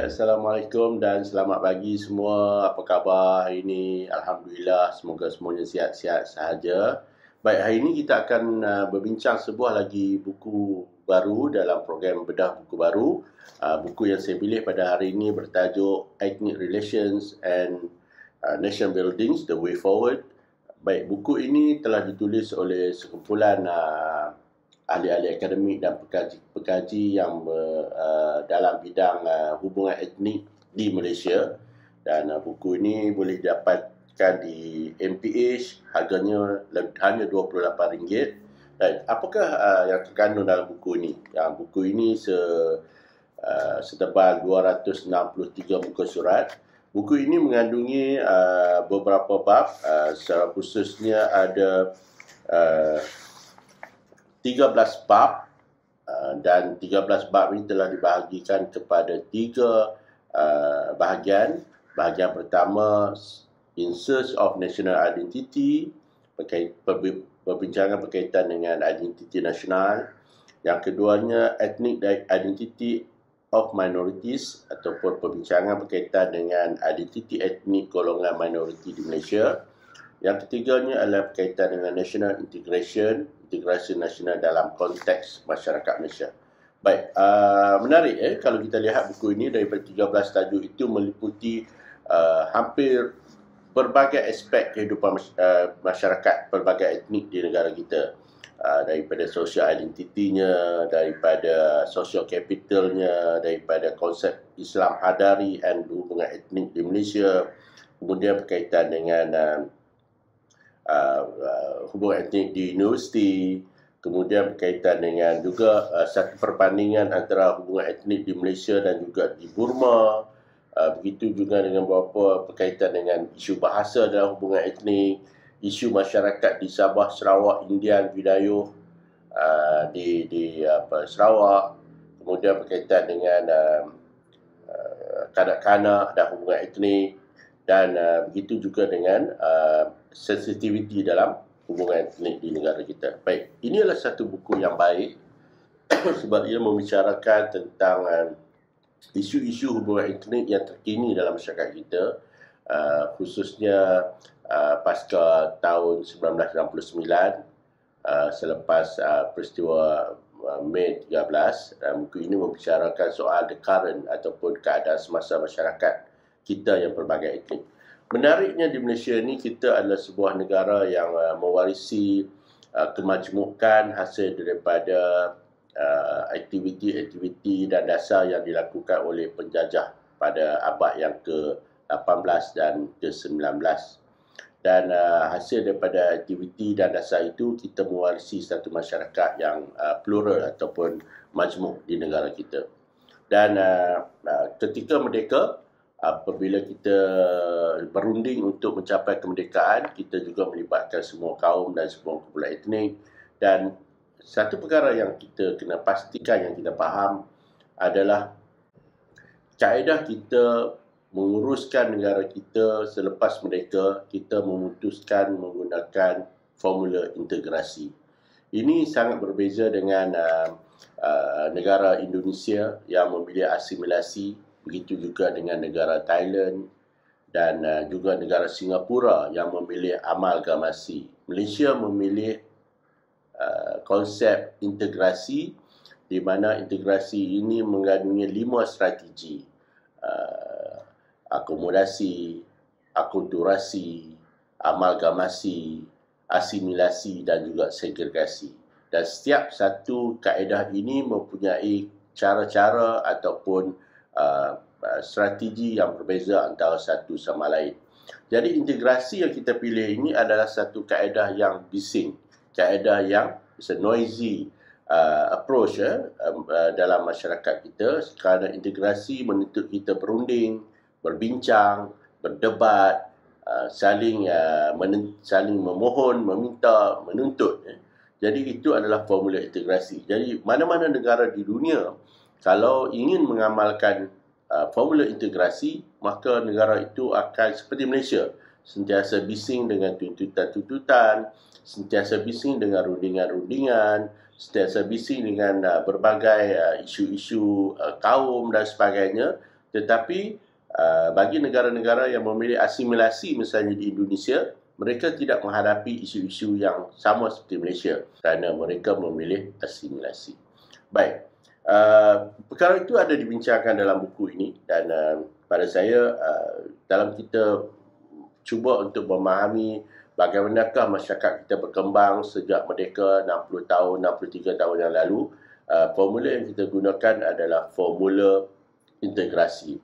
Assalamualaikum dan selamat pagi semua. Apa khabar hari ini? Alhamdulillah, semoga semuanya sihat-sihat sahaja. Baik, hari ini kita akan berbincang sebuah lagi buku baru dalam program Bedah Buku Baru. Buku yang saya pilih pada hari ini bertajuk Ethnic Relations and Nation Buildings, The Way Forward. Baik, buku ini telah ditulis oleh sekumpulan ahli-ahli akademik dan pekaji yang dalam bidang hubungan etnik di Malaysia, dan buku ini boleh didapatkan di MPH, harganya hanya RM28. Dan apakah yang terkandung dalam buku ini? Buku ini setebal 263 muka surat. Buku ini mengandungi beberapa bab, secara khususnya ada 13 bab, dan 13 bab ini telah dibahagikan kepada 3 bahagian. Bahagian pertama, In Search of National Identity, perbincangan berkaitan dengan identiti nasional. Yang keduanya, Ethnic Identity of Minorities, ataupun perbincangan berkaitan dengan identiti etnik golongan minoriti di Malaysia. Yang ketiganya adalah berkaitan dengan National Integration, integrasi nasional dalam konteks masyarakat Malaysia. Baik, menarik kalau kita lihat buku ini, daripada 13 tajuk itu meliputi hampir berbagai aspek kehidupan masyarakat pelbagai etnik di negara kita. Daripada social identitinya, daripada social capitalnya, daripada konsep Islam hadari dan hubungan etnik di Malaysia, kemudian berkaitan dengan hubungan etnik di universiti, kemudian berkaitan dengan juga satu perbandingan antara hubungan etnik di Malaysia dan juga di Burma. Begitu juga dengan beberapa berkaitan dengan isu bahasa dalam hubungan etnik, isu masyarakat di Sabah, Sarawak, Indian, Bidayuh di Sarawak, kemudian berkaitan dengan kanak-kanak dan hubungan etnik, dan begitu juga dengan sensitiviti dalam hubungan etnik di negara kita. Baik, ini adalah satu buku yang baik sebab ia membicarakan tentang isu-isu hubungan etnik yang terkini dalam masyarakat kita, khususnya pasca tahun 1969, selepas peristiwa Mei 13. Buku ini membicarakan soal the current ataupun keadaan semasa masyarakat kita yang pelbagai etnik. Menariknya di Malaysia ni, kita adalah sebuah negara yang mewarisi kemajmukan hasil daripada aktiviti-aktiviti dan dasar yang dilakukan oleh penjajah pada abad yang ke-18 dan ke-19. Dan hasil daripada aktiviti dan dasar itu, kita mewarisi satu masyarakat yang plural ataupun majmuk di negara kita. Dan ketika merdeka, apabila kita berunding untuk mencapai kemerdekaan, kita juga melibatkan semua kaum dan semua kumpulan etnik. Dan satu perkara yang kita kena pastikan, yang kita faham, adalah kaedah kita menguruskan negara kita selepas merdeka, kita memutuskan menggunakan formula integrasi. Ini sangat berbeza dengan negara Indonesia yang memilih asimilasi. Begitu juga dengan negara Thailand dan juga negara Singapura yang memilih amalgamasi. Malaysia memilih konsep integrasi, di mana integrasi ini mengandungi 5 strategi: akomodasi, akulturasi, amalgamasi, asimilasi dan juga segregasi. Dan setiap satu kaedah ini mempunyai cara-cara ataupun strategi yang berbeza antara satu sama lain. Jadi integrasi yang kita pilih ini adalah satu kaedah yang bising, kaedah yang noisy approach dalam masyarakat kita, kerana integrasi menuntut kita berunding, berbincang, berdebat, saling memohon, meminta, menuntut. Jadi itu adalah formula integrasi. Jadi mana-mana negara di dunia, kalau ingin mengamalkan formula integrasi, maka negara itu akan seperti Malaysia, sentiasa bising dengan tuntutan-tuntutan, sentiasa bising dengan rundingan-rundingan, sentiasa bising dengan berbagai isu-isu kaum dan sebagainya. Tetapi bagi negara-negara yang memilih asimilasi misalnya di Indonesia, mereka tidak menghadapi isu-isu yang sama seperti Malaysia kerana mereka memilih asimilasi. Baik, perkara itu ada dibincangkan dalam buku ini dan pada saya dalam kita cuba untuk memahami bagaimanakah masyarakat kita berkembang sejak merdeka 60 tahun, 63 tahun yang lalu, formula yang kita gunakan adalah formula integrasi.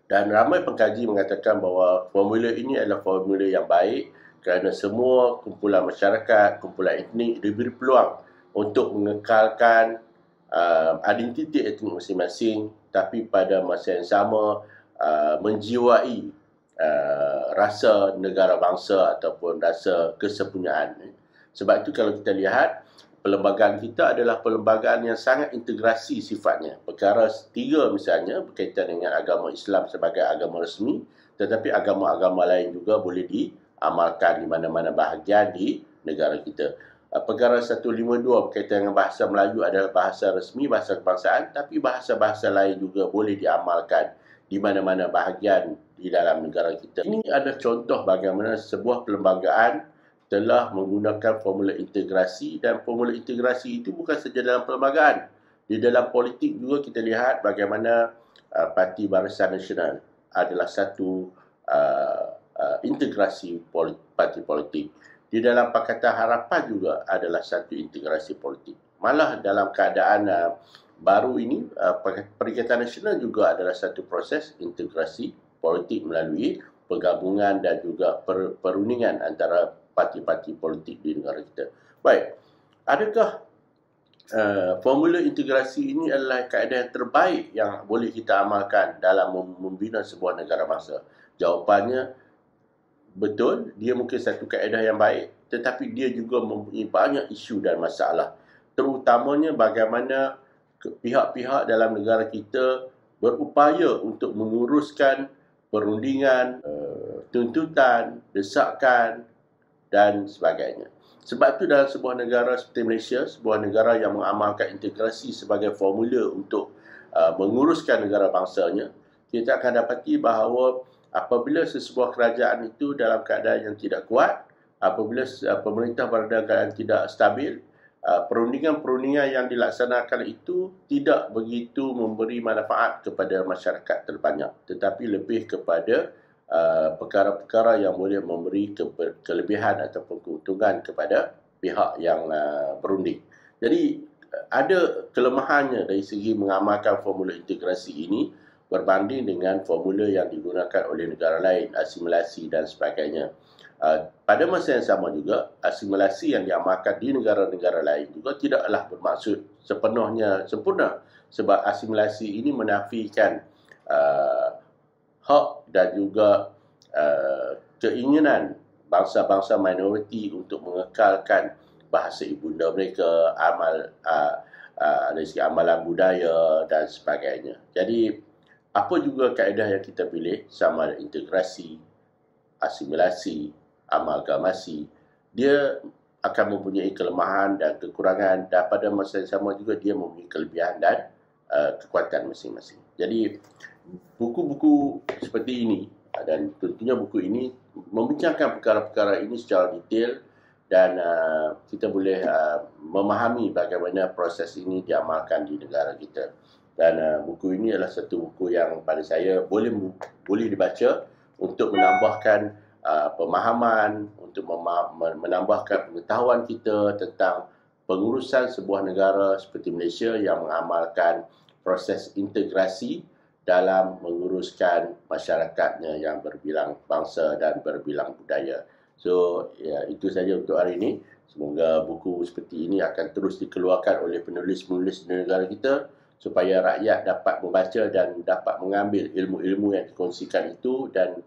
Dan ramai pengkaji mengatakan bahawa formula ini adalah formula yang baik kerana semua kumpulan masyarakat, kumpulan etnik diberi peluang untuk mengekalkan identiti etnik masing-masing, tapi pada masa yang sama menjiwai rasa negara bangsa ataupun rasa kesepunyaan. Sebab itu kalau kita lihat, perlembagaan kita adalah perlembagaan yang sangat integrasi sifatnya. Perkara 3 misalnya berkaitan dengan agama Islam sebagai agama resmi, tetapi agama-agama lain juga boleh diamalkan di mana-mana bahagian di negara kita. Perkara 152 berkaitan dengan bahasa Melayu adalah bahasa resmi, bahasa kebangsaan, tapi bahasa-bahasa lain juga boleh diamalkan di mana-mana bahagian di dalam negara kita. Ini adalah contoh bagaimana sebuah perlembagaan telah menggunakan formula integrasi, dan formula integrasi itu bukan saja dalam perlembagaan. Di dalam politik juga kita lihat bagaimana Parti Barisan Nasional adalah satu integrasi parti politik. Di dalam Pakatan Harapan juga adalah satu integrasi politik. Malah dalam keadaan baru ini, Perikatan Nasional juga adalah satu proses integrasi politik melalui pergabungan dan juga perundingan antara parti-parti politik di negara kita. Baik, adakah formula integrasi ini adalah kaedah yang terbaik yang boleh kita amalkan dalam membina sebuah negara bangsa? Jawapannya, betul, dia mungkin satu kaedah yang baik, tetapi dia juga mempunyai banyak isu dan masalah. Terutamanya bagaimana pihak-pihak dalam negara kita berupaya untuk menguruskan perundingan, tuntutan, desakan dan sebagainya. Sebab itu dalam sebuah negara seperti Malaysia, sebuah negara yang mengamalkan integrasi sebagai formula untuk menguruskan negara bangsanya, kita akan dapati bahawa apabila sesebuah kerajaan itu dalam keadaan yang tidak kuat, apabila pemerintah berada dalam keadaan tidak stabil, perundingan-perundingan yang dilaksanakan itu tidak begitu memberi manfaat kepada masyarakat terbanyak, tetapi lebih kepada perkara-perkara yang boleh memberi kelebihan ataupun keuntungan kepada pihak yang berunding. Jadi ada kelemahannya dari segi mengamalkan formula integrasi ini berbanding dengan formula yang digunakan oleh negara lain, asimilasi dan sebagainya. Pada masa yang sama juga, asimilasi yang diamalkan di negara-negara lain juga tidaklah bermaksud sepenuhnya sempurna, sebab asimilasi ini menafikan hak dan juga keinginan bangsa-bangsa minoriti untuk mengekalkan bahasa ibunda mereka, dari segi amalan budaya dan sebagainya. Jadi, apa juga kaedah yang kita pilih, sama ada integrasi, asimilasi, amalgamasi, dia akan mempunyai kelemahan dan kekurangan, dan pada masa yang sama juga dia mempunyai kelebihan dan kekuatan masing-masing. Jadi, buku-buku seperti ini dan tentunya buku ini membincangkan perkara-perkara ini secara detail dan kita boleh memahami bagaimana proses ini diamalkan di negara kita. Dan buku ini adalah satu buku yang pada saya boleh dibaca untuk menambahkan pemahaman, untuk menambahkan pengetahuan kita tentang pengurusan sebuah negara seperti Malaysia yang mengamalkan proses integrasi dalam menguruskan masyarakatnya yang berbilang bangsa dan berbilang budaya. So, ya, itu saja untuk hari ini. Semoga buku seperti ini akan terus dikeluarkan oleh penulis-penulis di negara kita supaya rakyat dapat membaca dan dapat mengambil ilmu-ilmu yang dikongsikan itu dan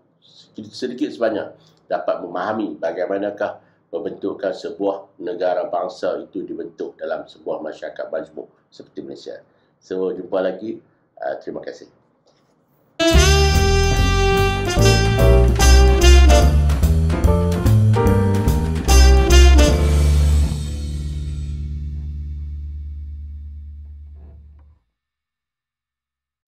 sedikit sebanyak dapat memahami bagaimanakah pembentukan sebuah negara bangsa itu dibentuk dalam sebuah masyarakat majmuk seperti Malaysia. So, jumpa lagi. Terima kasih.